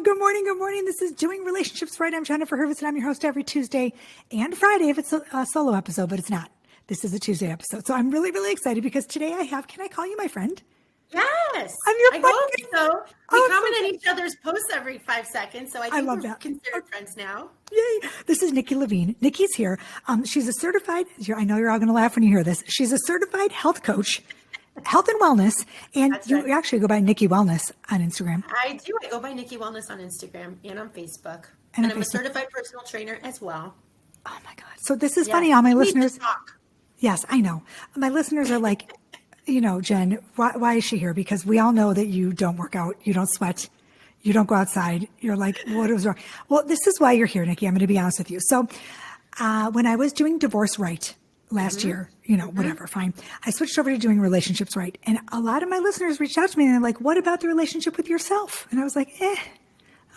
Good morning. Good morning. This is Doing Relationships Right. I'm Jennifer Hurwitz, and I'm your host every Tuesday and Friday if it's a solo episode, but it's not. This is a Tuesday episode. So I'm really, really excited because today can I call you my friend? Yes. I'm your friend. I hope so. We comment on each other's posts every 5 seconds. So I think we're considered friends now. Yay. This is Nikki Levine. Nikki's here. She's a certified, I know you're all going to laugh when you hear this. She's a certified health coach, health and wellness. And you actually go by Nikki Wellness on Instagram. I do. I go by Nikki Wellness on Instagram and on Facebook. And I'm a certified personal trainer as well. Oh my God. So this is funny. All my listeners. Yes, I know. My listeners are like, Jen, why is she here? Because we all know that you don't work out, you don't sweat, you don't go outside. You're like, what is wrong? Well, this is why you're here, Nikki. I'm going to be honest with you. So when I was doing Divorce Right last year, whatever, fine. I switched over to doing Relationships Right. And a lot of my listeners reached out to me and they're like, what about the relationship with yourself? And I was like,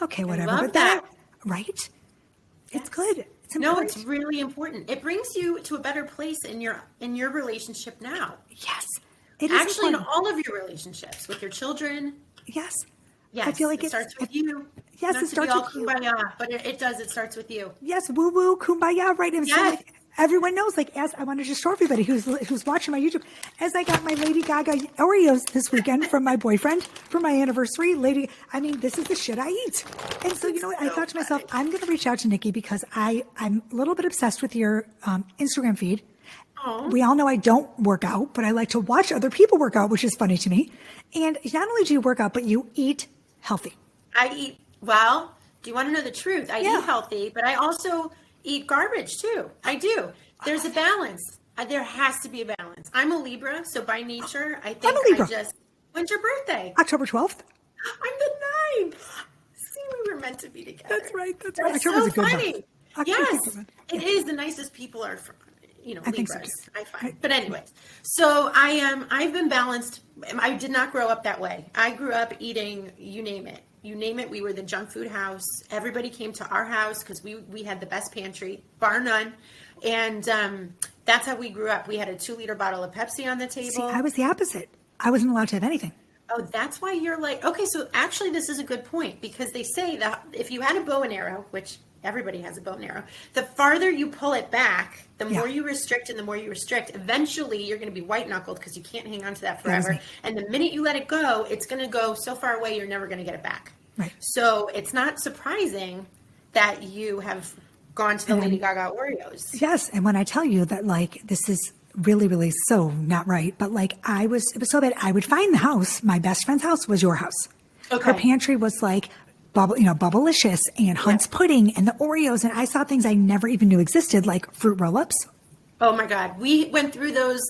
okay, whatever. I love that. Right? It's good. No, it's really important. It brings you to a better place in your relationship now. Yes. It is actually important. In all of your relationships with your children. Yes. Yes. I feel like it starts with you. Yes, it starts with you. Kumbaya, but it does. It starts with you. Yes. Woo woo. Kumbaya. Right. And so everyone knows, as I want to just show everybody who's watching my YouTube, as I got my Lady Gaga Oreos this weekend from my boyfriend for my anniversary. This is the shit I eat. And so, I thought to myself, I'm going to reach out to Nikki because I'm a little bit obsessed with your Instagram feed. Aww. We all know I don't work out, but I like to watch other people work out, which is funny to me. And not only do you work out, but you eat healthy. Do you want to know the truth? I eat healthy, but I also eat garbage too. I do. There's a balance. There has to be a balance. I'm a Libra, so by nature, I think when's your birthday? October 12th. I'm the 9th. See, we were meant to be together. That's right. That's so funny. Yes, it is. The nicest people are I think Libras, so I find. But anyways, so I've been balanced. I did not grow up that way. I grew up eating, you name it. You name it, we were the junk food house. Everybody came to our house because we had the best pantry, bar none. And that's how we grew up. We had a 2-liter bottle of Pepsi on the table. See, I was the opposite. I wasn't allowed to have anything. Oh, that's why you're like, okay, so actually this is a good point because they say that if you had a bow and arrow, which everybody has a bow and arrow, the farther you pull it back, the more you restrict and the more you restrict, eventually you're going to be white knuckled because you can't hang on to that forever. And the minute you let it go, it's going to go so far away, you're never going to get it back. Right. So it's not surprising that you have gone to the Lady Gaga Oreos. Yes. And when I tell you that, this is really, really so not right, but it was so bad. I would find the house. My best friend's house was your house. Okay. Her pantry was Bubblicious and Hunt's pudding and the Oreos. And I saw things I never even knew existed, like fruit roll-ups. Oh my God. We went through those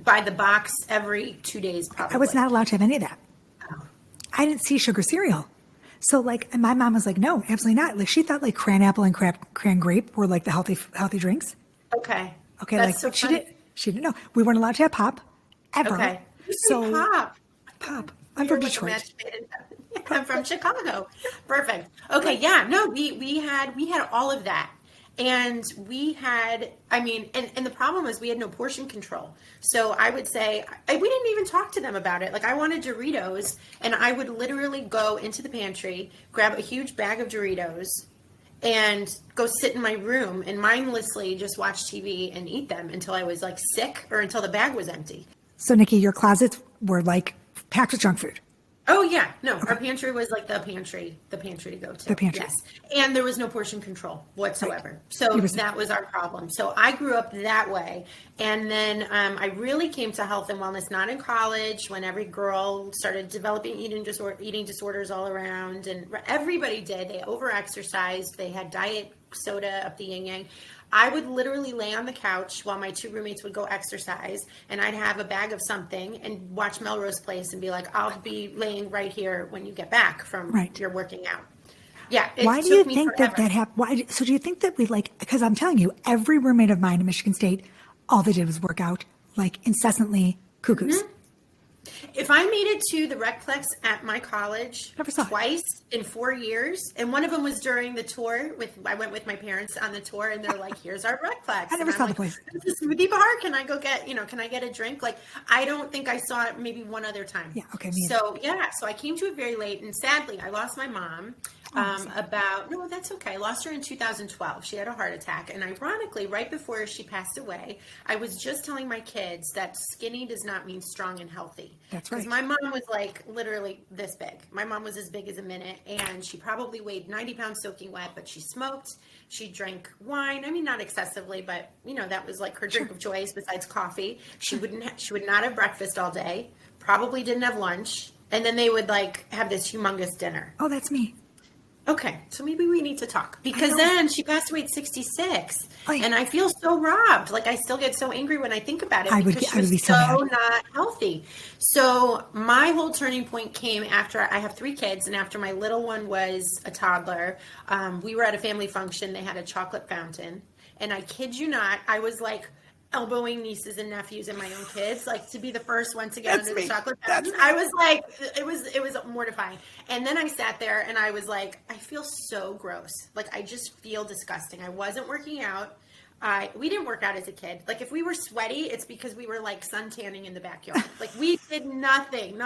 by the box every 2 days probably. I was not allowed to have any of that. Oh. I didn't see sugar cereal. So and my mom was like, no, absolutely not. She thought cran apple and cran grape were the healthy drinks. Okay. Okay. That's so funny. She didn't know. We weren't allowed to have pop ever. Okay. So pop. I'm from Detroit. I'm from Chicago. Perfect. Okay. Yeah. No, we had all of that. And we had, and the problem was we had no portion control. So I would say, we didn't even talk to them about it. I wanted Doritos and I would literally go into the pantry, grab a huge bag of Doritos and go sit in my room and mindlessly just watch TV and eat them until I was sick or until the bag was empty. So Nikki, your closets were packed with junk food. Oh yeah, no, okay. Our pantry was the pantry to go to. The pantry. Yes. And there was no portion control whatsoever. Right. So that was our problem. So I grew up that way. And then I really came to health and wellness, not in college, when every girl started developing eating disorders all around. And everybody did. They over-exercised. They had diet soda up the yin-yang. I would literally lay on the couch while my 2 roommates would go exercise, and I'd have a bag of something and watch Melrose Place and be like, I'll be laying right here when you get back from your working out. Yeah. Why do you think that happened? So do you think that because I'm telling you, every roommate of mine in Michigan State, all they did was work out incessantly cuckoos. Mm-hmm. If I made it to the Recplex at my college twice in 4 years, and one of them was during the tour I went with my parents on the tour, and they're like, "Here's our Recplex." I never saw the place. It's a smoothie bar. Can I go get? Can I get a drink? I don't think I saw it maybe one other time. Yeah. Okay. So I came to it very late, and sadly, I lost my mom. No, that's okay. I lost her in 2012. She had a heart attack. And ironically, right before she passed away, I was just telling my kids that skinny does not mean strong and healthy. That's right. Because my mom was like literally this big. My mom was as big as a minute, and she probably weighed 90 pounds soaking wet, but she smoked. She drank wine. I mean, not excessively, but that was like her drink of choice besides coffee. She would not have breakfast all day, probably didn't have lunch. And then they would like have this humongous dinner. Oh, that's me. Okay, so maybe we need to talk, because then she passed away at 66, Like, and I feel so robbed. Like, I still get so angry when I think about it, I would be so mad. not healthy. So my whole turning point came after I have 3 kids, and after my little one was a toddler. We were at a family function. They had a chocolate fountain, and I kid you not, I was like elbowing nieces and nephews and my own kids, like to be the first one to get under the chocolate fountain. I was like, it was mortifying. And then I sat there and I was like, I feel so gross. Like, I just feel disgusting. I wasn't working out. We didn't work out as a kid. Like, if we were sweaty, it's because we were like sun tanning in the backyard. Like, we did nothing.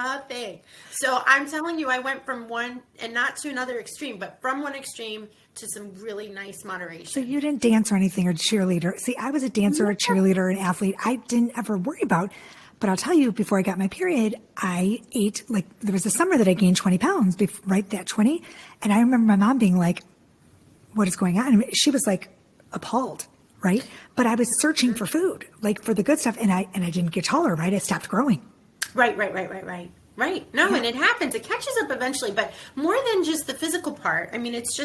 So I'm telling you, I went from one, and not to another extreme, but from one extreme to some really nice moderation. So you didn't dance or anything, or cheerleader? See, I was a dancer, a cheerleader, an athlete. I didn't ever worry about. But I'll tell you, before I got my period, I ate, like, there was a summer that I gained 20 pounds, right, that 20. And I remember my mom being like, what is going on? And she was like appalled, right? But I was searching for food, like for the good stuff. And I didn't get taller, right? I stopped growing. Right. No, yeah. And it happens. It catches up eventually, but more than just the physical part. I mean, it's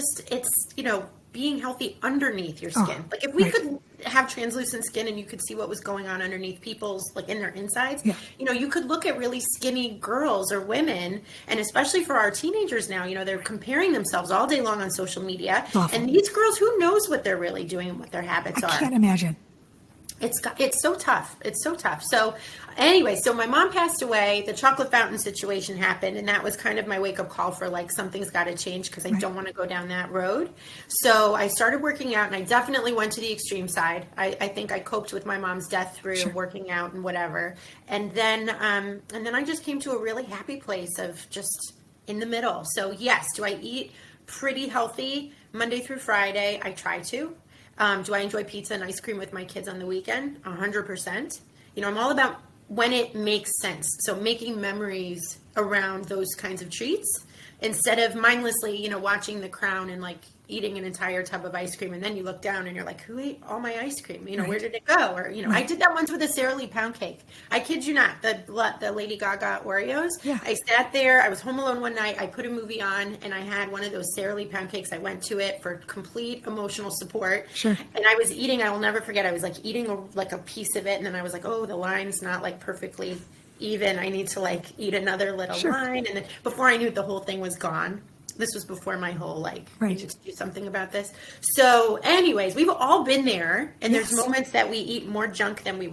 being healthy underneath your skin. Like, if we could have translucent skin and you could see what was going on underneath people's, like, in their insides, you could look at really skinny girls or women, and especially for our teenagers now, they're comparing themselves all day long on social media. And these girls, who knows what they're really doing and what their habits are. I can't imagine. It's so tough. So anyway, so my mom passed away. The chocolate fountain situation happened, and that was kind of my wake up call for like, something's got to change, because I don't want to go down that road. So I started working out, and I definitely went to the extreme side. I think I coped with my mom's death through working out and whatever. And then I just came to a really happy place of just in the middle. So yes, do I eat pretty healthy Monday through Friday? I try to. Do I enjoy pizza and ice cream with my kids on the weekend? 100%. I'm all about when it makes sense. So making memories around those kinds of treats, instead of mindlessly, watching The Crown and like eating an entire tub of ice cream, and then you look down and you're like, who ate all my ice cream? Where did it go? Or, I did that once with a Sara Lee pound cake. I kid you not, the Lady Gaga Oreos. Yeah. I sat there, I was home alone one night, I put a movie on, and I had one of those Sara Lee pound cakes. I went to it for complete emotional support. Sure. And I was eating, I will never forget, I was like eating a piece of it, and then I was like, oh, the line's not like perfectly even. I need to like eat another little line. And then before I knew it, the whole thing was gone. This was before my whole, we need to do something about this. So anyways, we've all been there, and there's moments that we eat more junk than we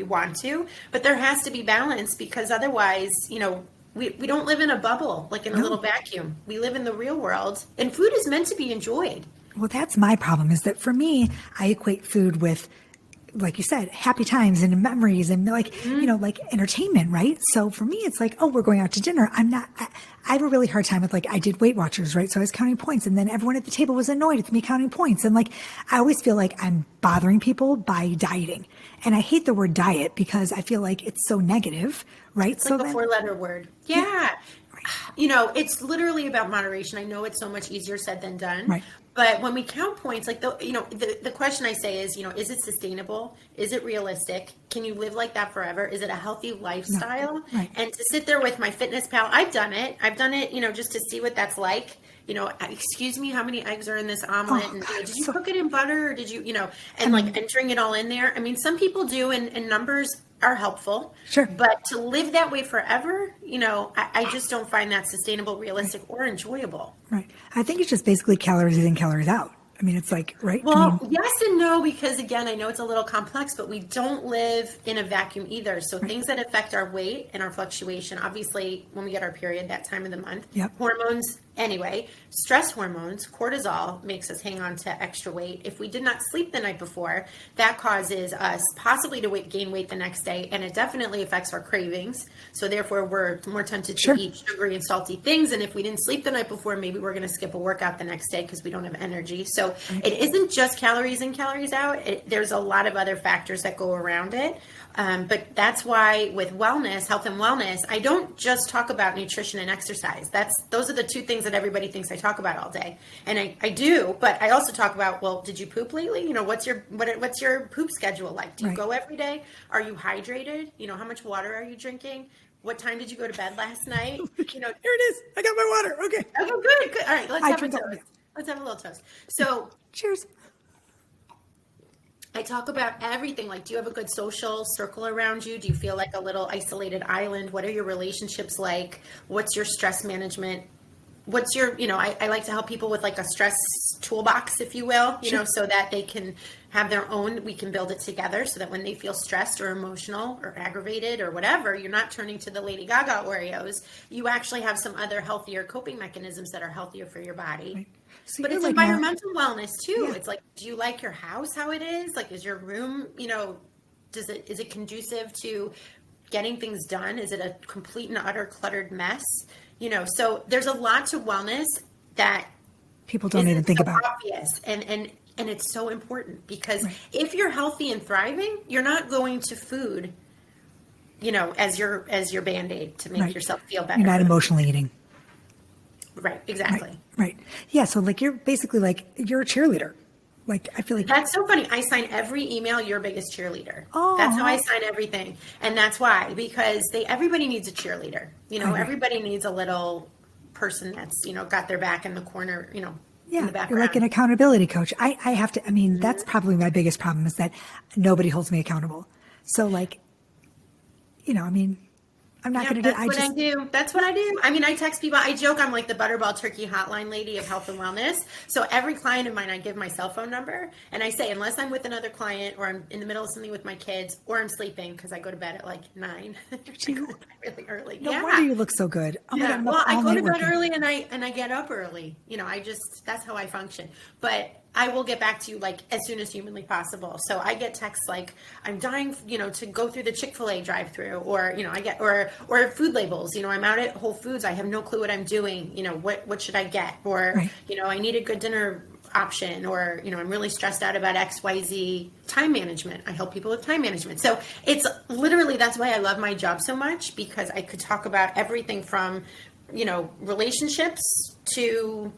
want to, but there has to be balance, because otherwise, we don't live in a bubble, like in a little vacuum. We live in the real world, and food is meant to be enjoyed. Well, that's my problem, is that for me, I equate food with, like you said, happy times and memories and like entertainment, right? So for me, it's like, oh, we're going out to dinner. I have a really hard time with, like, I did Weight Watchers, right? So I was counting points, and then everyone at the table was annoyed with me counting points. And like, I always feel like I'm bothering people by dieting. And I hate the word diet because I feel like it's so negative, right? It's like a 4-letter word. Yeah. It's literally about moderation. I know it's so much easier said than done. Right. But when we count points, like the question I say is, is it sustainable? Is it realistic? Can you live like that forever? Is it a healthy lifestyle? No. Right. And to sit there with my fitness pal, I've done it, just to see what that's like. Excuse me, how many eggs are in this omelet? Oh, and did you cook it in butter, or did you, and like entering it all in there? I mean, some people do, and numbers are helpful. Sure. But to live that way forever, I just don't find that sustainable, realistic, or enjoyable. Right. I think it's just basically calories in, calories out. I mean, it's like, right? Well, yes and no, because again, I know it's a little complex, but we don't live in a vacuum either. So things that affect our weight and our fluctuation, obviously when we get our period, that time of the month, hormones Anyway, stress hormones, cortisol, makes us hang on to extra weight. If we did not sleep the night before, that causes us possibly to gain weight the next day, and it definitely affects our cravings. So therefore, we're more tempted to eat sugary and salty things. And if we didn't sleep the night before, maybe we're going to skip a workout the next day because we don't have energy. So it isn't just calories in, calories out. There's a lot of other factors that go around it. But that's why with wellness, health and wellness, I don't just talk about nutrition and exercise. Those are the two things that everybody thinks I talk about all day. And I do, but I also talk about, well, did you poop lately? You know, what's your poop schedule like? Do you go every day? Are you hydrated? You know, how much water are you drinking? What time did you go to bed last night? You know, here it is. I got my water. Okay. Okay, good. All right, let's have a toast. Let's have a little toast. So cheers. I talk about everything. Like, do you have a good social circle around you? Do you feel like a little isolated island? What are your relationships like? What's your stress management? What's your, you know, I like to help people with like a stress toolbox, if you will, you know, so that they can have their own, we can build it together so that when they feel stressed or emotional or aggravated or whatever, you're not turning to the Lady Gaga Oreos. You actually have some other healthier coping mechanisms that are healthier for your body. Right. So but it's like environmental wellness too. Yeah. It's like, do you like your house how it is? Like, is your room, you know, is it conducive to getting things done? Is it a complete and utter cluttered mess? You know, so there's a lot to wellness that people don't even think about. Obvious. And it's so important because if you're healthy and thriving, you're not going to food, you know, as your Band-Aid to make yourself feel better. You're not emotionally eating. Right, exactly. Right. Yeah, so like you're basically like you're a cheerleader. Like I feel like that's so funny. I sign every email, your biggest cheerleader. Oh, that's how I sign everything. And that's why, because everybody needs a cheerleader. You know, everybody needs a little person that's, you know, got their back in the corner, you know, in the background. You're like an accountability coach. I have to, I mean, that's probably my biggest problem is that nobody holds me accountable. So like, you know, I mean, I'm not going to do it. That's what I do. I mean, I text people. I joke I'm like the Butterball Turkey hotline lady of health and wellness. So every client of mine, I give my cell phone number. And I say, unless I'm with another client or I'm in the middle of something with my kids or I'm sleeping because I go to bed at like 9. Really early. No wonder you look so good. Oh my God, well, I go to bed early and I get up early. You know, that's how I function. But I will get back to you like as soon as humanly possible. So I get texts like I'm dying, you know, to go through the Chick-fil-A drive-through, or, you know, I get, or food labels, you know, I'm out at Whole Foods. I have no clue what I'm doing. You know, what should I get? Or, you know, I need a good dinner option, or, you know, I'm really stressed out about XYZ. Time management. I help people with time management. So it's literally, that's why I love my job so much, because I could talk about everything from, you know, relationships to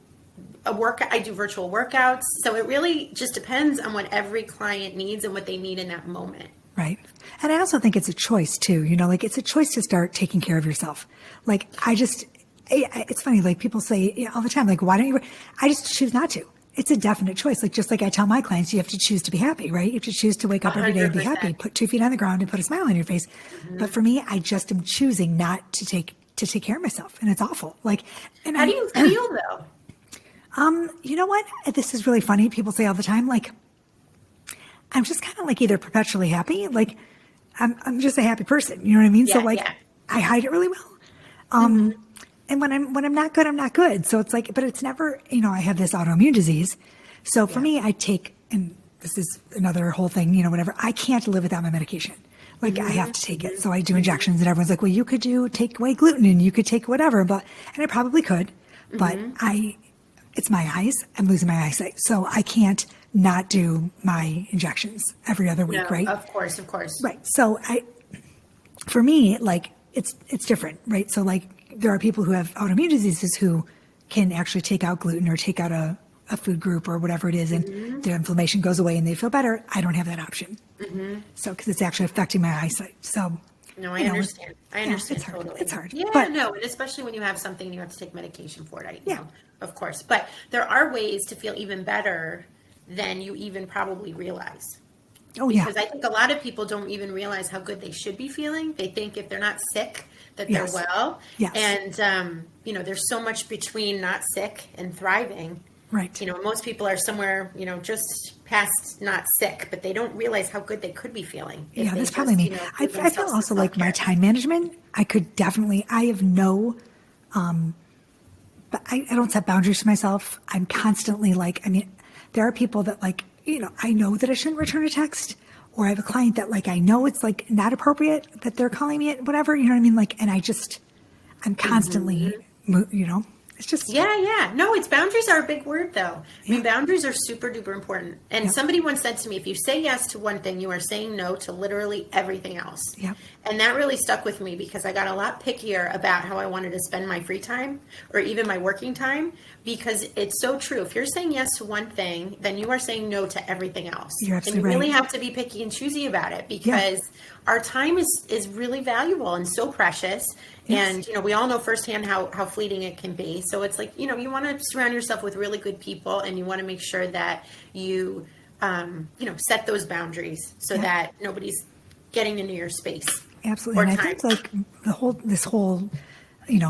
a workout. I do virtual workouts. So it really just depends on what every client needs and what they need in that moment. Right. And I also think it's a choice too, you know, like it's a choice to start taking care of yourself. Like it's funny, like people say all the time, like, why don't you, I just choose not to. It's a definite choice. Like, just like I tell my clients, you have to choose to be happy, right? You have to choose to wake up every day and be happy, put 2 feet on the ground and put a smile on your face. Mm-hmm. But for me, I just am choosing not to take care of myself. And it's awful. Like, and how do you feel though? You know what? This is really funny. People say all the time, like, I'm just kind of like either perpetually happy, like I'm just a happy person. You know what I mean? Yeah, so like I hide it really well. And when I'm not good, I'm not good. So it's like, but it's never, you know, I have this autoimmune disease. So for me, I take, and this is another whole thing, you know, whatever, I can't live without my medication. Like I have to take it. So I do injections and everyone's like, well, you could take away gluten and you could take whatever, and I probably could, but it's my eyes. I'm losing my eyesight. So I can't not do my injections every other week, right? Of course. Right. So for me, like it's different, right? So like there are people who have autoimmune diseases who can actually take out gluten or take out a food group or whatever it is, and their inflammation goes away and they feel better. I don't have that option. So, because it's actually affecting my eyesight. So, no, I understand. I understand it's hard. Totally. It's hard. Yeah, but, no, and especially when you have something you have to take medication for it. You know, of course. But there are ways to feel even better than you even probably realize. Because I think a lot of people don't even realize how good they should be feeling. They think if they're not sick, that they're well. And, you know, there's so much between not sick and thriving. Right. You know, most people are somewhere, you know, just past not sick, but they don't realize how good they could be feeling. Yeah, that's probably me. You know, I feel also like my time management, I have no but I don't set boundaries for myself. I'm constantly like, there are people that like, I know that I shouldn't return a text, or I have a client that like, I know it's like not appropriate that they're calling me it, whatever, you know what I mean? Like, and I'm constantly, it's just. Yeah. No, boundaries are a big word though. I mean, boundaries are super duper important. And somebody once said to me, if you say yes to one thing, you are saying no to literally everything else. Yep. And that really stuck with me because I got a lot pickier about how I wanted to spend my free time or even my working time, because it's so true. If you're saying yes to one thing, then you are saying no to everything else. You're absolutely and you right. really have to be picky and choosy about it, because our time is really valuable and so precious. Yes. And, we all know firsthand how fleeting it can be. So it's like, you want to surround yourself with really good people, and you want to make sure that you, set those boundaries so that nobody's getting into your space. Absolutely. And I think like this whole,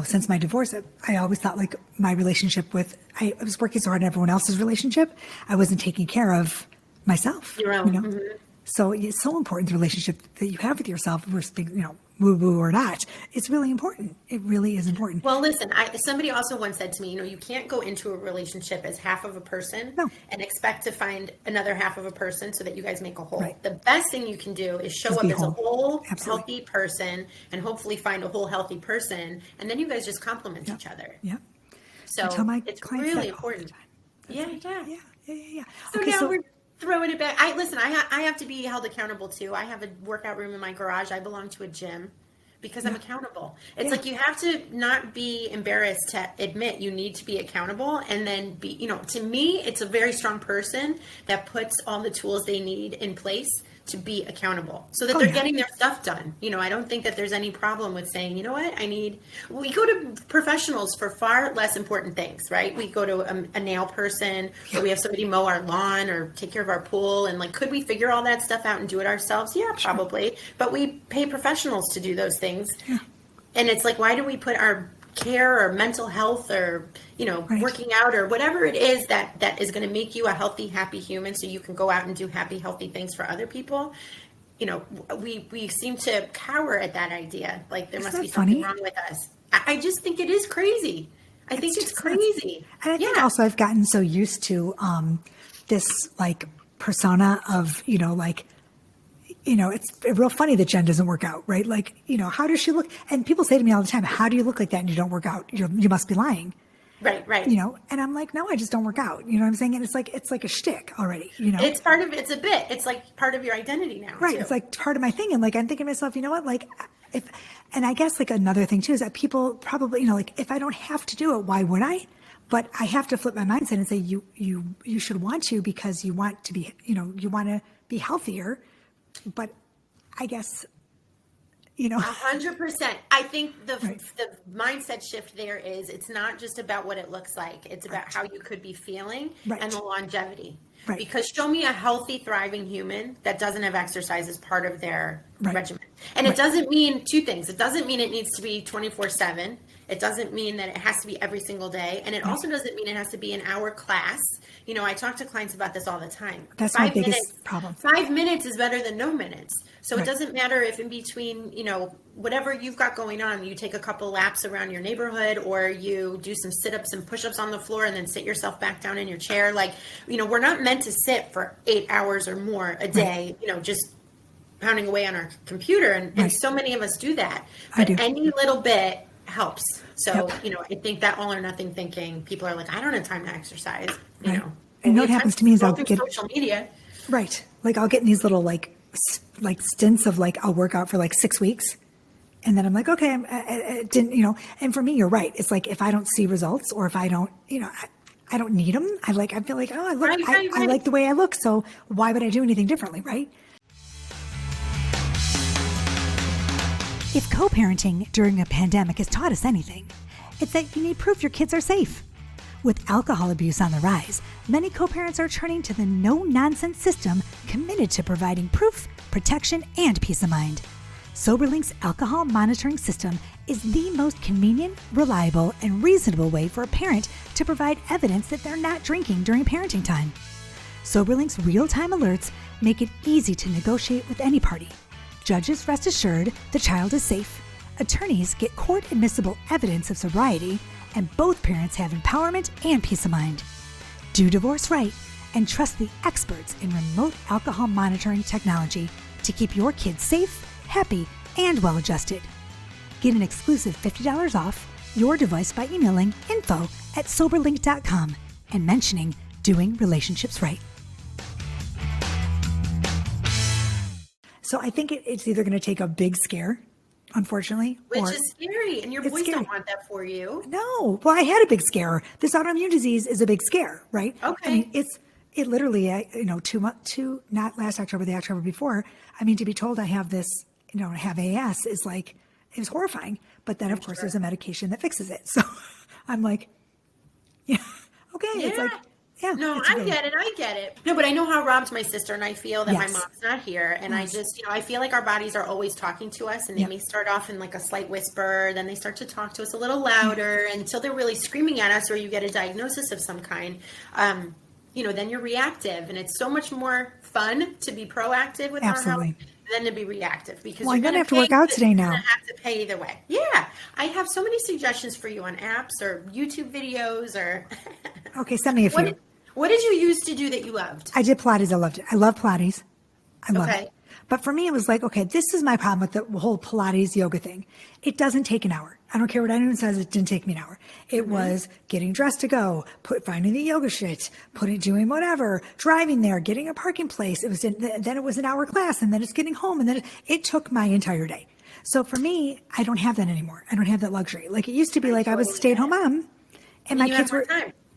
since my divorce, I always thought like my relationship I was working so hard in everyone else's relationship. I wasn't taking care of myself. Your own. Mm-hmm. So it's so important, the relationship that you have with yourself, versus being, woo-woo or not. It's really important. It really is important. Well, listen, somebody also once said to me, you can't go into a relationship as half of a person and expect to find another half of a person so that you guys make a whole. Right. The best thing you can do is show up as a whole healthy person, and hopefully find a whole healthy person. And then you guys just complement each other. Yeah. So it's really important. Yeah. So now we're throwing it back. I have to be held accountable too. I have a workout room in my garage. I belong to a gym because I'm accountable. It's like you have to not be embarrassed to admit you need to be accountable, and then be, to me, it's a very strong person that puts all the tools they need in place to be accountable so that they're getting their stuff done. I don't think that there's any problem with saying, you know what, we go to professionals for far less important things, right? We go to a nail person, or we have somebody mow our lawn or take care of our pool. And like, could we figure all that stuff out and do it ourselves? Yeah, probably. But we pay professionals to do those things. Yeah. And it's like, why do we put our care or mental health or working out or whatever it is that is going to make you a healthy, happy human so you can go out and do happy, healthy things for other people? We seem to cower at that idea. Like there must be something wrong with us. I just think it is crazy. I think it's crazy. And I think also I've gotten so used to this like persona of, it's real funny that Jen doesn't work out, right? Like, how does she look? And people say to me all the time, how do you look like that and you don't work out? You must be lying. Right. And I'm like, no, I just don't work out. You know what I'm saying? And it's like a shtick already, It's it's a bit. It's like part of your identity now. Right. Too. It's like part of my thing. And like, I'm thinking to myself, you know what? Like and I guess like another thing too, is that people probably, like if I don't have to do it, why would I? But I have to flip my mindset and say, you should want to, because you want to be, you want to be healthier. But I guess, 100%. I think the mindset shift there is, it's not just about what it looks like. It's about how you could be feeling and the longevity. Right. Because show me a healthy, thriving human that doesn't have exercise as part of their regimen. And it doesn't mean two things. It doesn't mean it needs to be 24/7. It doesn't mean that it has to be every single day. And it also doesn't mean it has to be an hour class. I talk to clients about this all the time. That's my biggest problem. 5 minutes is better than no minutes. So it doesn't matter if in between, whatever you've got going on, you take a couple laps around your neighborhood, or you do some sit-ups and push-ups on the floor and then sit yourself back down in your chair. Like, we're not meant to sit for 8 hours or more a day, just pounding away on our computer. And so many of us do that. But any little bit helps. So, I think that all or nothing thinking, people are like, I don't have time to exercise, And what happens to me is I'll get social media. Right. Like I'll get in these little like stints of like, I'll work out for like 6 weeks. And then I'm like, okay, I didn't, and for me, you're right. It's like, if I don't see results, or if I don't, I don't need them. I feel like, oh, I like the way I look. So why would I do anything differently? Right. If co-parenting during a pandemic has taught us anything, it's that you need proof your kids are safe. With alcohol abuse on the rise, many co-parents are turning to the no-nonsense system committed to providing proof, protection, and peace of mind. Soberlink's alcohol monitoring system is the most convenient, reliable, and reasonable way for a parent to provide evidence that they're not drinking during parenting time. Soberlink's real-time alerts make it easy to negotiate with any party. Judges rest assured the child is safe. Attorneys get court-admissible evidence of sobriety, and both parents have empowerment and peace of mind. Do divorce right and trust the experts in remote alcohol monitoring technology to keep your kids safe, happy, and well-adjusted. Get an exclusive $50 off your device by emailing info@soberlink.com and mentioning Doing Relationships Right. So I think it's either going to take a big scare, unfortunately. Which is scary, and your boys don't want that for you. No. Well, I had a big scare. This autoimmune disease is a big scare, right? Okay. I mean, it literally, not last October, the October before. I mean, to be told I have this, I have AS is like, it was horrifying. But then, of course, there's a medication that fixes it. So I'm like, yeah, okay. Yeah. It's like, yeah. No, I get it. No, but I know how it robbed my sister, and I feel that my mom's not here. And I just, I feel like our bodies are always talking to us, and they may start off in like a slight whisper, then they start to talk to us a little louder until they're really screaming at us, or you get a diagnosis of some kind. Then you're reactive, and it's so much more fun to be proactive with our health than to be reactive, because you're going to have to work out today now. You're going to have to pay either way. Yeah. I have so many suggestions for you on apps or YouTube videos or. Okay. Send me a few. What did you use to do that you loved? I did Pilates. I loved it. I love Pilates. I love it. But for me, it was like, okay, this is my problem with the whole Pilates yoga thing. It doesn't take an hour. I don't care what anyone says. It didn't take me an hour. It was getting dressed to go, finding the yoga shit, doing whatever, driving there, getting a parking place. Then it was an hour class, and then it's getting home, and then it took my entire day. So for me, I don't have that anymore. I don't have that luxury. Like it used to be, like I was a stay-at-home mom, and my kids were,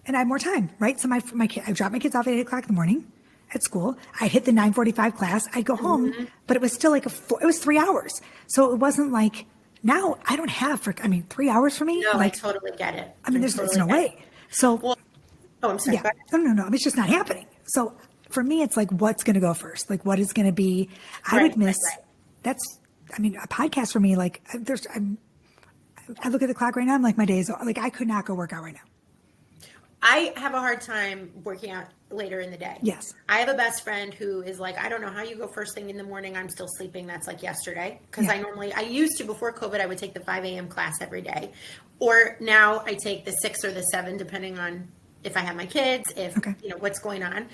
and I had more time, right? So I dropped my kids off at 8:00 in the morning at school. I hit the 9:45 class. I'd go home, but it was still like it was 3 hours. So it wasn't like now I don't have 3 hours for me. No, like, I totally get it. I mean, there's no way. So, I'm sorry. Yeah, no. It's just not happening. So for me, it's like, what's going to go first? Like, what is going to be? I would miss. That's. I mean, a podcast for me. Like, I look at the clock right now. I'm like, my days. Like, I could not go work out right now. I have a hard time working out later in the day. Yes. I have a best friend who is like, I don't know how you go first thing in the morning. I'm still sleeping. That's like yesterday. Because I used to, before COVID, I would take the 5 a.m. class every day. Or now I take the 6 or the 7, depending on if I have my kids, what's going on.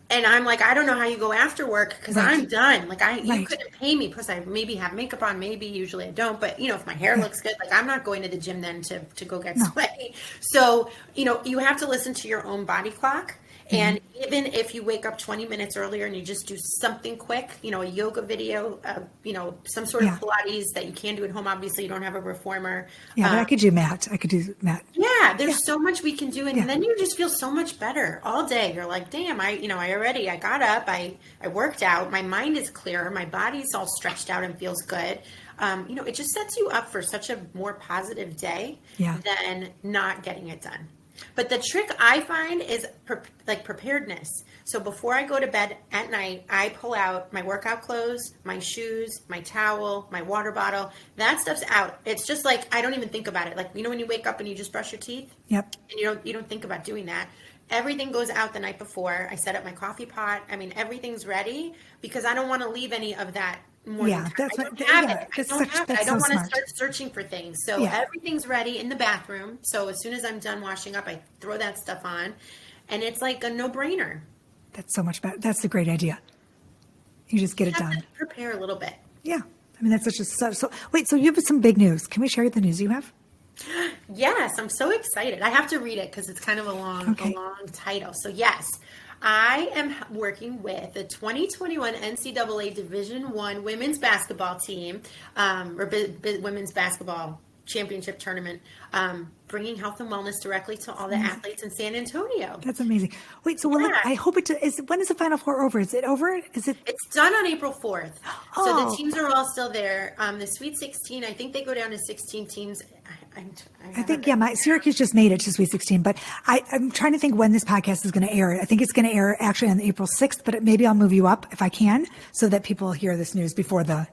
And I'm like, I don't know how you go after work because I'm done. Like you couldn't pay me because I maybe have makeup on, maybe usually I don't. But if my hair looks good, like I'm not going to the gym then to go get sweaty. So, you have to listen to your own body clock. And even if you wake up 20 minutes earlier and you just do something quick, a yoga video, some sort of Pilates that you can do at home. Obviously, you don't have a reformer. Yeah, but I could do mat. Yeah, there's so much we can do. And then you just feel so much better all day. You're like, damn, I got up, I worked out. My mind is clear. My body's all stretched out and feels good. It just sets you up for such a more positive day than not getting it done. But the trick I find is preparedness. So before I go to bed at night, I pull out my workout clothes, my shoes, my towel, my water bottle. That stuff's out. It's just like, I don't even think about it. Like, when you wake up and you just brush your teeth? Yep. And you don't think about doing that. Everything goes out the night before. I set up my coffee pot. I mean, everything's ready because I don't want to leave any of that morning time. That's I don't have it. I don't want to start searching for things. So everything's ready in the bathroom. So as soon as I'm done washing up, I throw that stuff on. And it's like a no-brainer. That's so much better. That's a great idea. You just get it done. Prepare a little bit. Yeah. I mean, that's so wait, so you have some big news. Can we share the news you have? Yes, I'm so excited. I have to read it because it's kind of a long title. So yes, I am working with the 2021 NCAA Division I women's basketball team, women's basketball championship tournament, bringing health and wellness directly to all the athletes in San Antonio. That's amazing. Wait, so I hope when is the Final Four over? Is it over? It's done on April 4th. So the teams are all still there. The Sweet 16, I think they go down to 16 teams. I think, my Syracuse just made it to Sweet 16, but I'm trying to think when this podcast is going to air. I think it's going to air actually on April 6th, but maybe I'll move you up if I can so that people hear this news before the...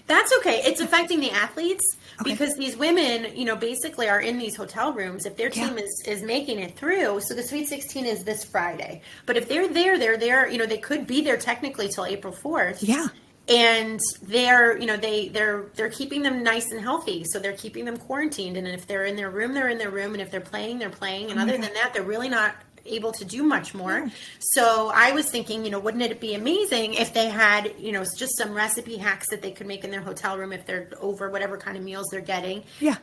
That's okay. It's affecting the athletes because these women, basically are in these hotel rooms. If their team is making it through, so the Sweet 16 is this Friday. But if they're there, they could be there technically till April 4th. Yeah. and they're, they're keeping them nice and healthy. So they're keeping them quarantined. And if they're in their room, they're in their room. And if they're playing, they're playing. And other than that, they're really not able to do much more. Yeah. So I was thinking, wouldn't it be amazing if they had, just some recipe hacks that they could make in their hotel room if they're over whatever kind of meals they're getting. Yeah.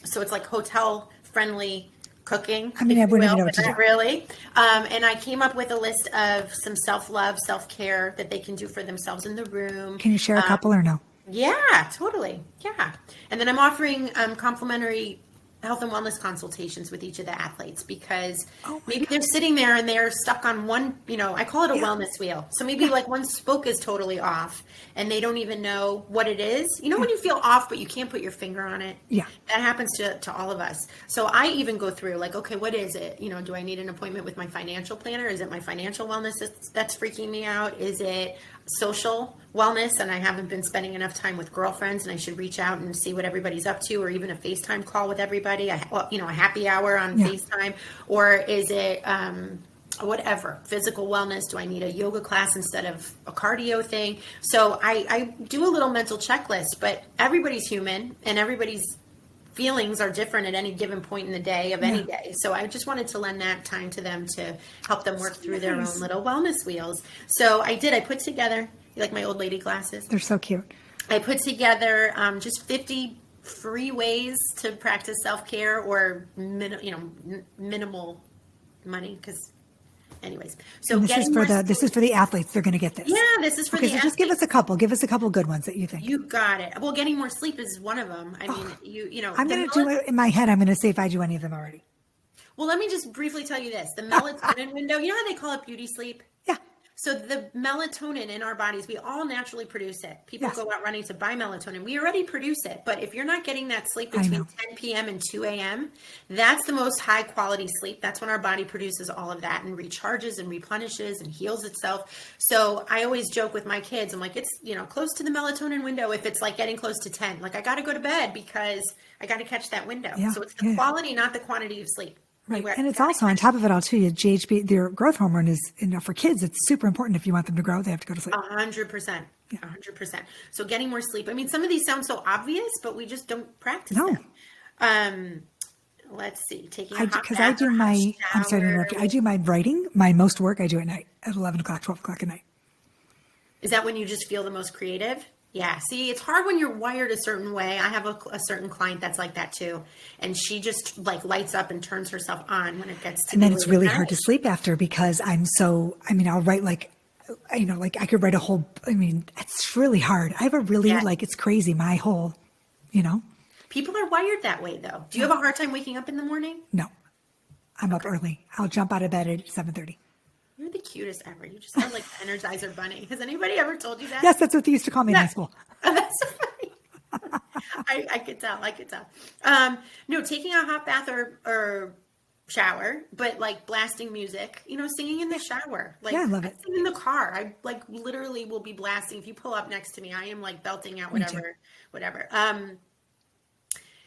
So it's like hotel friendly cooking. I mean, I wouldn't even know what to do. Really. And I came up with a list of some self-love, self-care that they can do for themselves in the room. Can you share a couple or no? Yeah, totally. Yeah. And then I'm offering complimentary health and wellness consultations with each of the athletes, because maybe they're sitting there and they're stuck on one, I call it a wellness wheel. So maybe like one spoke is totally off and they don't even know what it is. When you feel off, but you can't put your finger on it. Yeah. That happens to all of us. So I even go through like, okay, what is it? Do I need an appointment with my financial planner? Is it my financial wellness that's freaking me out? Is it social wellness and I haven't been spending enough time with girlfriends and I should reach out and see what everybody's up to, or even a FaceTime call with everybody, a happy hour on FaceTime? Or is it whatever, physical wellness? Do I need a yoga class instead of a cardio thing? So I do a little mental checklist, but everybody's human and everybody's feelings are different at any given point in the day of any day. So I just wanted to lend that time to them to help them work through their own little wellness wheels. So I put together, you like my old lady glasses? They're so cute. I put together just 50 free ways to practice self-care or minimal money, because anyways. So this is for the athletes. They're going to get this. Yeah, this is for the athletes. Just give us a couple. Give us a couple good ones that you think. You got it. Well, getting more sleep is one of them. I mean, I'm going to do it in my head. I'm going to say if I do any of them already. Well, let me just briefly tell you this. The melatonin window, you know how they call it beauty sleep? Yeah. So the melatonin in our bodies, we all naturally produce it. People go out running to buy melatonin. We already produce it. But if you're not getting that sleep between 10 p.m. and 2 a.m., that's the most high quality sleep. That's when our body produces all of that and recharges and replenishes and heals itself. So I always joke with my kids. I'm like, it's, close to the melatonin window. If it's like getting close to 10, like I got to go to bed because I got to catch that window. Yeah. So it's the quality, not the quantity of sleep. Right. And it's also on top of it all too, GHB, their growth hormone is, for kids, it's super important. If you want them to grow, they have to go to sleep. 100%. 100%. So getting more sleep. I mean, some of these sound so obvious, but we just don't practice them. Let's see. Taking a hot bath. Because I do I'm sorry to interrupt you. I do my writing, my most work, I do at night at 11 o'clock, 12 o'clock at night. Is that when you just feel the most creative? Yeah. See, it's hard when you're wired a certain way. I have a certain client that's like that too. And she just like lights up and turns herself on when it gets to. And then it's really hard to sleep after because I'll write like I could write a whole, it's really hard. I have a really it's crazy. My whole, People are wired that way though. Do you have a hard time waking up in the morning? No. I'm up early. I'll jump out of bed at 7:30. You're the cutest ever. You just sound like the Energizer Bunny. Has anybody ever told you that? Yes, that's what they used to call me in high school. That's so funny. I could tell. No, taking a hot bath or shower, but like blasting music, singing in the shower. I love it. I sing in the car. I literally will be blasting. If you pull up next to me, I am belting out whatever.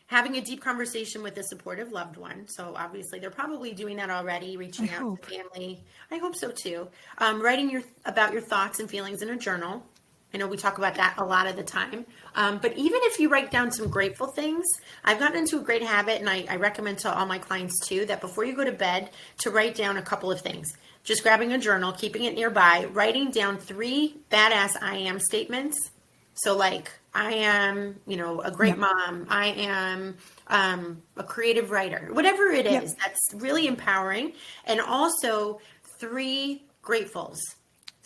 Having a deep conversation with a supportive loved one. So obviously they're probably doing that already, reaching out to family. I hope so too. Writing about your thoughts and feelings in a journal. I know we talk about that a lot of the time. But even if you write down some grateful things, I've gotten into a great habit, and I recommend to all my clients too, that before you go to bed, to write down a couple of things. Just grabbing a journal, keeping it nearby, writing down 3 badass I am statements. So I am, a great mom. I am a creative writer. Whatever it is, that's really empowering. And also 3 gratefuls.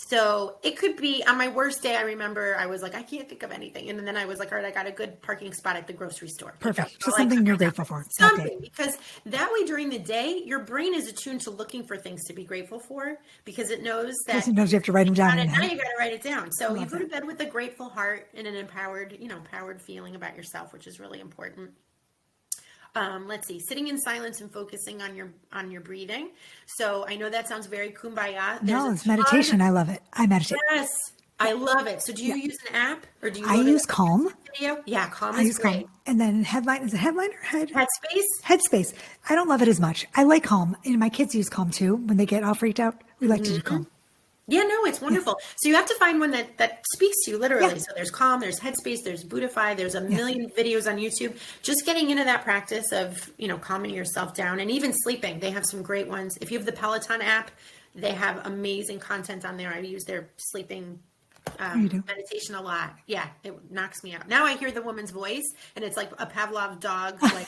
So it could be on my worst day. I remember I was like, I can't think of anything. And then I was like, all right, I got a good parking spot at the grocery store. Perfect. So something you're grateful for. Something, because that way during the day, your brain is attuned to looking for things to be grateful for, because it knows that. Because it knows you have to write them down. Now you got to write it down. So you go to bed with a grateful heart and an empowered feeling about yourself, which is really important. Let's see, sitting in silence and focusing on your breathing. So I know that sounds very kumbaya. No, it's meditation. I love it. I meditate. Yes, I love it. So do you use an app or do you? I use Calm. Video? Yeah, Calm is great. Calm. And then Headline, is it Headline or Headspace? I don't love it as much. I like Calm. And my kids use Calm too. When they get all freaked out, we like to do Calm. Yeah, no, it's wonderful. Yes. So you have to find one that speaks to you literally. Yeah. So there's Calm, there's Headspace, there's Buddhify, there's a million videos on YouTube. Just getting into that practice of, calming yourself down and even sleeping. They have some great ones. If you have the Peloton app, they have amazing content on there. I use their sleeping meditation a lot. Yeah, it knocks me out. Now I hear the woman's voice and it's like a Pavlov dog, like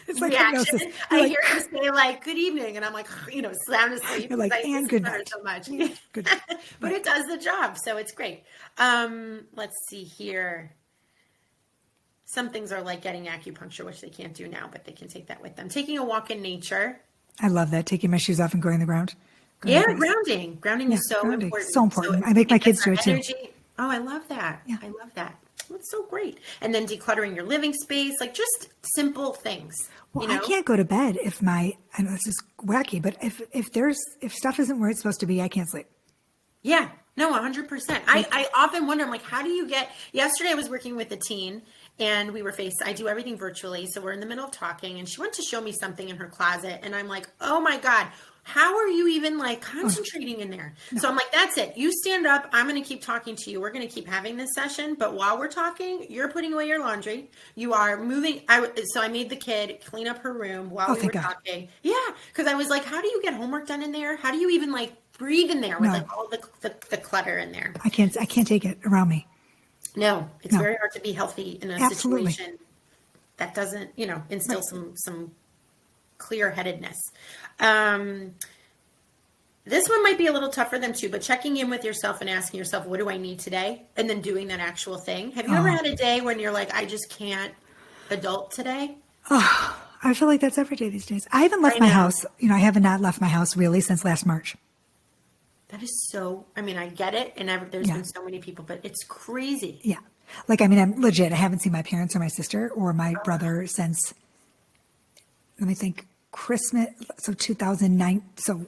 it's reaction. Like I hear her say like, good evening. And I'm like, sound asleep. You're like, and good night. So much. Good. But it does the job. So it's great. Let's see here. Some things are like getting acupuncture, which they can't do now, but they can take that with them. Taking a walk in nature. I love that. Taking my shoes off and going to the ground. Grounding. Grounding is so important. So important. I make my kids do it too. Oh, I love that. Yeah. I love that. That's so great. And then decluttering your living space, like just simple things. Well, I can't go to bed if I know this is wacky, but if stuff isn't where it's supposed to be, I can't sleep. Yeah, no, 100%. I often wonder, I'm like, how do you yesterday I was working with a teen and I do everything virtually. So we're in the middle of talking and she went to show me something in her closet. And I'm like, oh my God, how are you even like concentrating in there? No. So I'm like, that's it. You stand up. I'm going to keep talking to you. We're going to keep having this session. But while we're talking, you're putting away your laundry. You are moving. So I made the kid clean up her room while we were talking. Yeah. Because I was like, how do you get homework done in there? How do you even like breathe in there with like all the clutter in there? I can't take it around me. No, it's very hard to be healthy in a situation that doesn't, instill some clear-headedness. This one might be a little tough for them too, but checking in with yourself and asking yourself, what do I need today? And then doing that actual thing. Have you ever had a day when you're like, I just can't adult today? Oh, I feel like that's every day these days. I haven't left my house. I have not left my house really since last March. That is I get it. And there's been so many people, but it's crazy. Yeah. I'm legit. I haven't seen my parents or my sister or my brother since, let me think, Christmas. So 2009. So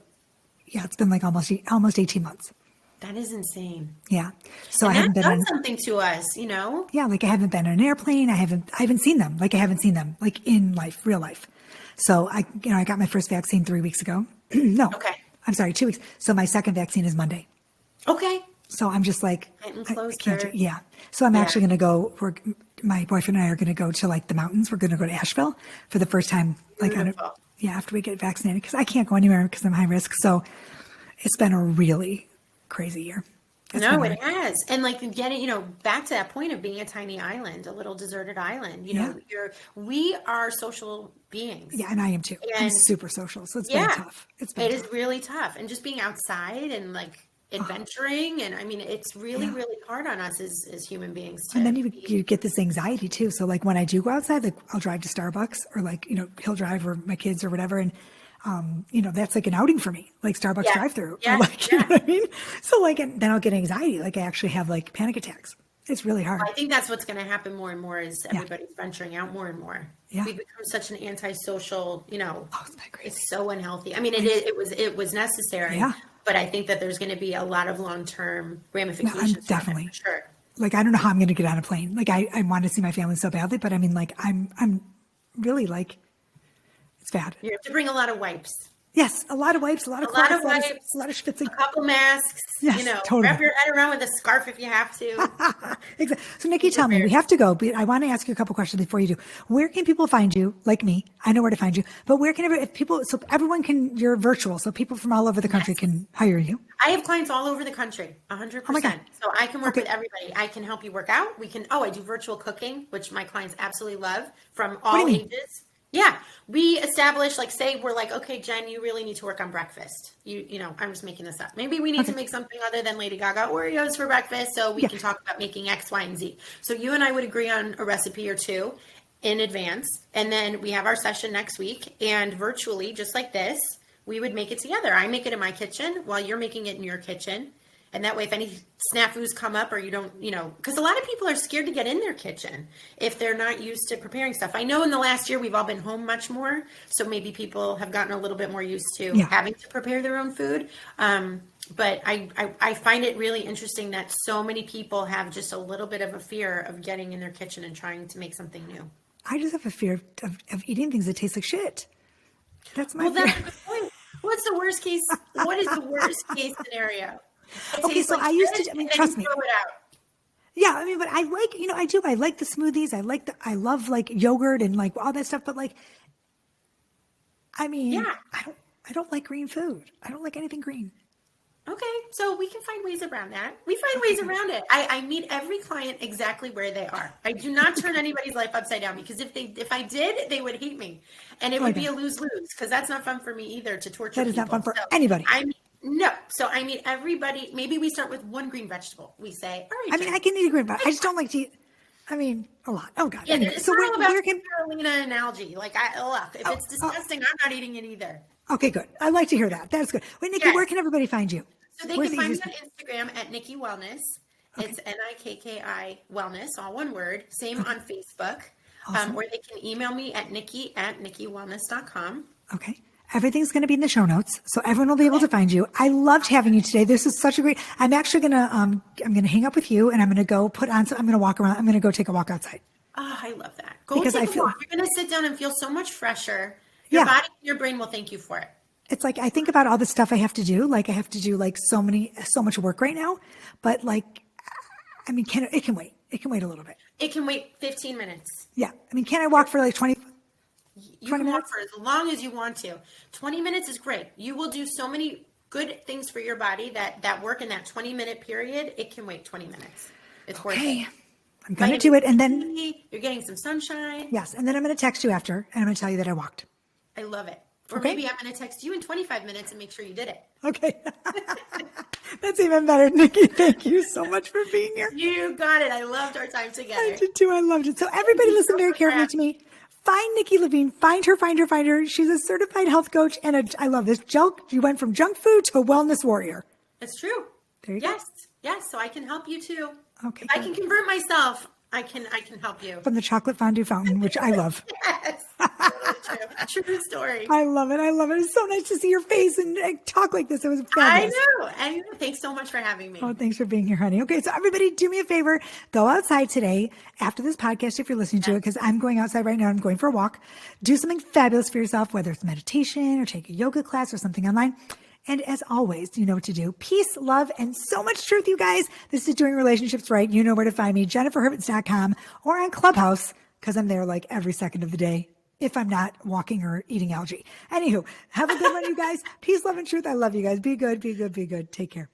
yeah, it's been like almost 18 months. That is insane. Yeah. So and I haven't been on something to us, Yeah. Like I haven't been on an airplane. I haven't seen them. Like I haven't seen them like in life, real life. So I got my first vaccine 3 weeks ago. No. Okay. I'm sorry, 2 weeks. So my second vaccine is Monday. Okay. So I'm just like, I can't yeah. So I'm actually going to go, my boyfriend and I are going to go to like the mountains. We're going to go to Asheville for the first time, like after we get vaccinated, because I can't go anywhere because I'm high risk. So it's been a really crazy year. It has. And like getting, back to that point of being a tiny island, a little deserted island, we are social beings. Yeah. And I am too. And I'm super social. So it's very tough. It is really tough. And just being outside and like adventuring. And it's really, really hard on us as human beings. And then you get this anxiety too. So like when I do go outside, like I'll drive to Starbucks or like, he'll drive or my kids or whatever. And that's like an outing for me, like Starbucks drive-through. Yeah. You know what I mean? So like, and then I'll get anxiety. Like I actually have like panic attacks. It's really hard. Well, I think that's what's going to happen more and more as everybody's venturing out more and more. Yeah. We've become such an antisocial, it's not crazy. It's so unhealthy. It was necessary. Yeah. But I think that there's going to be a lot of long-term ramifications. No, definitely. For sure. Like, I don't know how I'm going to get on a plane. Like I want to see my family so badly, but I'm really like, it's bad. You have to bring a lot of wipes. Yes, a lot of wipes, a lot of schwitzing. A couple masks, yes, totally. Wrap your head around with a scarf if you have to. Exactly. So Nikki, tell me, we have to go, but I want to ask you a couple questions before you do. Where can people find you? Like me, I know where to find you, but where can everyone can, you're virtual, so people from all over the country can hire you. I have clients all over the country, 100%. Oh my God. So I can work with everybody. I can help you work out. I do virtual cooking, which my clients absolutely love, from all ages. Yeah, we establish, like, say we're like, okay, Jen, you really need to work on breakfast. I'm just making this up. Maybe we need to make something other than Lady Gaga Oreos for breakfast, so we can talk about making X, Y, and Z. So you and I would agree on a recipe or two in advance, and then we have our session next week, and virtually, just like this, we would make it together. I make it in my kitchen while you're making it in your kitchen. And that way, if any snafus come up or you don't, because a lot of people are scared to get in their kitchen if they're not used to preparing stuff. I know in the last year, we've all been home much more. So maybe people have gotten a little bit more used to having to prepare their own food. But I find it really interesting that so many people have just a little bit of a fear of getting in their kitchen and trying to make something new. I just have a fear of eating things that taste like shit. That's my fear. That's a good point. What's the worst case? What is the worst case scenario? Okay, so I used to, I mean, trust me. Throw it out. Yeah, I mean, but I like, I do. I like the smoothies. I love like yogurt and like all that stuff. But like, I mean, Yeah. I don't like green food. I don't like anything green. Okay, so we can find ways around that. We find ways around it. I meet every client exactly where they are. I do not turn anybody's life upside down, because if I did, they would hate me, and it would be a lose-lose, because that's not fun for me either, to torture people. That is not fun for anybody. So I meet everybody. Maybe we start with one green vegetable. We say, all right. I mean, I can eat a green vegetable. I just don't like to eat. I mean, a lot. Oh God. Yeah, Anyway, it's so not all about where can Carolina and algae? Like, if it's disgusting, I'm not eating it either. Okay, good. I like to hear that. That's good. Wait, Nikki, where can everybody find you? So they can find me on Instagram at Nikki Wellness. Okay. It's Nikki Wellness, all one word. Same on Facebook. Awesome. Or they can email me at nikki@nikkywellness.com. Okay. Everything's going to be in the show notes, so everyone will be able to find you. I loved having you today. This is such a great. I'm actually going to I'm going to hang up with you, and I'm going to go put on. I'm going to walk around. I'm going to go take a walk outside. Oh, I love that. Because I feel you're going to sit down and feel so much fresher. Your body and your brain will thank you for it. It's like, I think about all the stuff I have to do. Like, I have to do like so much work right now, but like, I mean, it can wait. It can wait a little bit. It can wait 15 minutes. Yeah. I mean, can I walk for like 20 You can walk for as long as you want to. 20 minutes is great. You will do so many good things for your body that work in that 20-minute period. It can wait 20 minutes. It's worth it. I'm going to do it. And then you're getting some sunshine. Yes. And then I'm going to text you after, and I'm going to tell you that I walked. I love it. Or maybe I'm going to text you in 25 minutes and make sure you did it. Okay. That's even better, Nikki. Thank you so much for being here. You got it. I loved our time together. I did too. I loved it. So everybody listen very carefully to me. Find Nikki Levine. Find her. She's a certified health coach. And I love this. You went from junk food to a wellness warrior. It's true. There you go. Yes. So I can help you too. Okay. If I can convert myself, I can help you. From the chocolate fondue fountain, which I love. Yes. True story. I love it. It's so nice to see your face and talk like this. It was fabulous. I know. And thanks so much for having me. Oh, thanks for being here, honey. Okay, so everybody do me a favor. Go outside today after this podcast if you're listening to it, because I'm going outside right now. I'm going for a walk. Do something fabulous for yourself, whether it's meditation or take a yoga class or something online. And as always, you know what to do. Peace, love, and so much truth, you guys. This is Doing Relationships Right. You know where to find me, jenniferhervitz.com, or on Clubhouse, because I'm there like every second of the day if I'm not walking or eating algae. Anywho, have a good one, you guys. Peace, love, and truth. I love you guys. Be good. Take care.